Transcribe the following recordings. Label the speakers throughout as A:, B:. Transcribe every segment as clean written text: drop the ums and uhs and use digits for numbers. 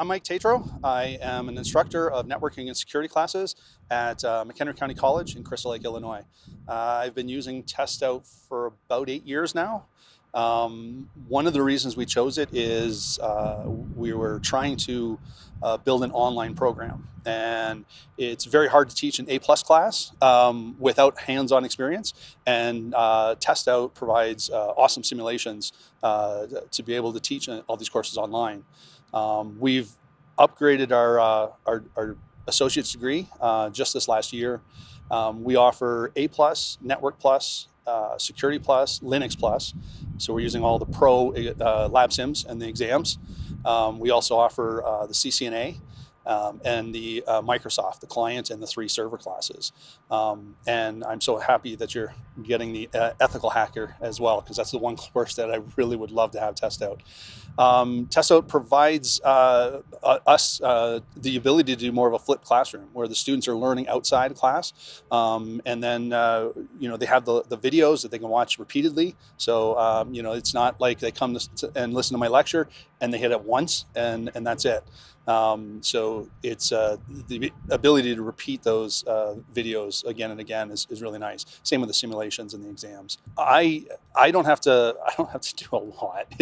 A: I'm Mike Tatro. I am an instructor of networking and security classes at McHenry County College in Crystal Lake, Illinois. I've been using TestOut for about 8 years now. One of the reasons we chose it is we were trying to build an online program, and it's very hard to teach an A+ class without hands-on experience, and TestOut provides awesome simulations to be able to teach all these courses online. We've upgraded our associate's degree just this last year. We offer A+, Network+, Security+, Linux+. So we're using all the Pro LabSims and the exams. We also offer the CCNA and the Microsoft, the client, and the 3 server classes. And I'm so happy that you're getting the ethical hacker as well, because that's the one course that I really would love to have TestOut. TestOut provides us the ability to do more of a flipped classroom, where the students are learning outside class, and then they have the videos that they can watch repeatedly. So it's not like they come and listen to my lecture and they hit it once and that's it. So it's the ability to repeat those videos again and again is really nice. Same with the simulations and the exams. I don't have to do a lot.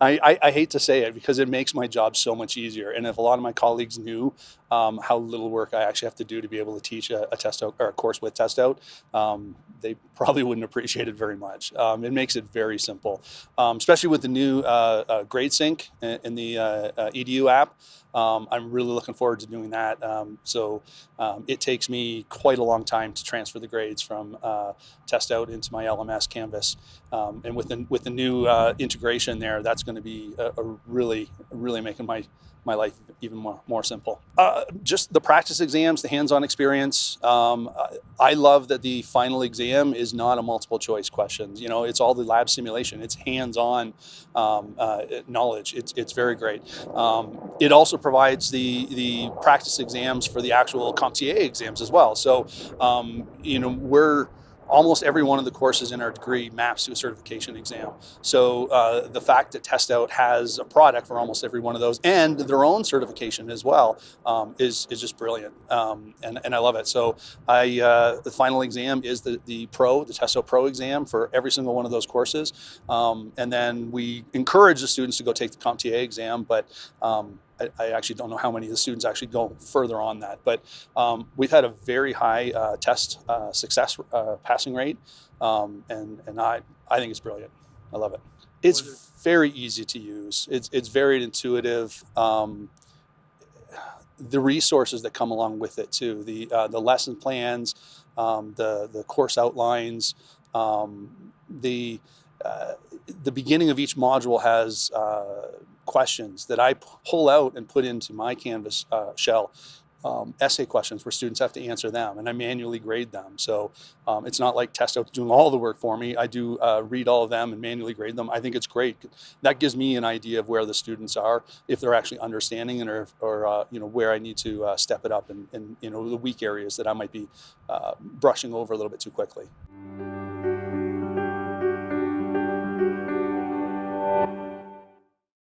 A: I hate to say it because it makes my job so much easier. And if a lot of my colleagues knew how little work I actually have to do to be able to teach a TestOut or a course with TestOut, they probably wouldn't appreciate it very much. It makes it very simple, especially with the new grade sync in the EDU app. I'm really looking forward to doing that. So it takes me quite a long time to transfer the grades from TestOut into my LMS Canvas. And with the new integration there, that's going to be really making my life even more simple. Just the practice exams, the hands-on experience. I love that the final exam is not a multiple choice questions. It's all the lab simulation. It's hands-on knowledge. It's very great. It also provides the practice exams for the actual CompTIA exams as well. So we're almost every one of the courses in our degree maps to a certification exam. So the fact that TestOut has a product for almost every one of those and their own certification as well is just brilliant, and I love it. So the final exam is the TestOut Pro exam for every single one of those courses, and then we encourage the students to go take the CompTIA exam, but I actually don't know how many of the students actually go further on that, but we've had a very high test success passing rate, and I think it's brilliant. I love it. It's very easy to use. It's very intuitive. The resources that come along with it too, the lesson plans, the course outlines, the beginning of each module has questions that I pull out and put into my Canvas shell, essay questions where students have to answer them, and I manually grade them. So it's not like TestOut's doing all the work for me. I do read all of them and manually grade them. I think it's great. That gives me an idea of where the students are, if they're actually understanding it, or where I need to step it up in the weak areas that I might be brushing over a little bit too quickly.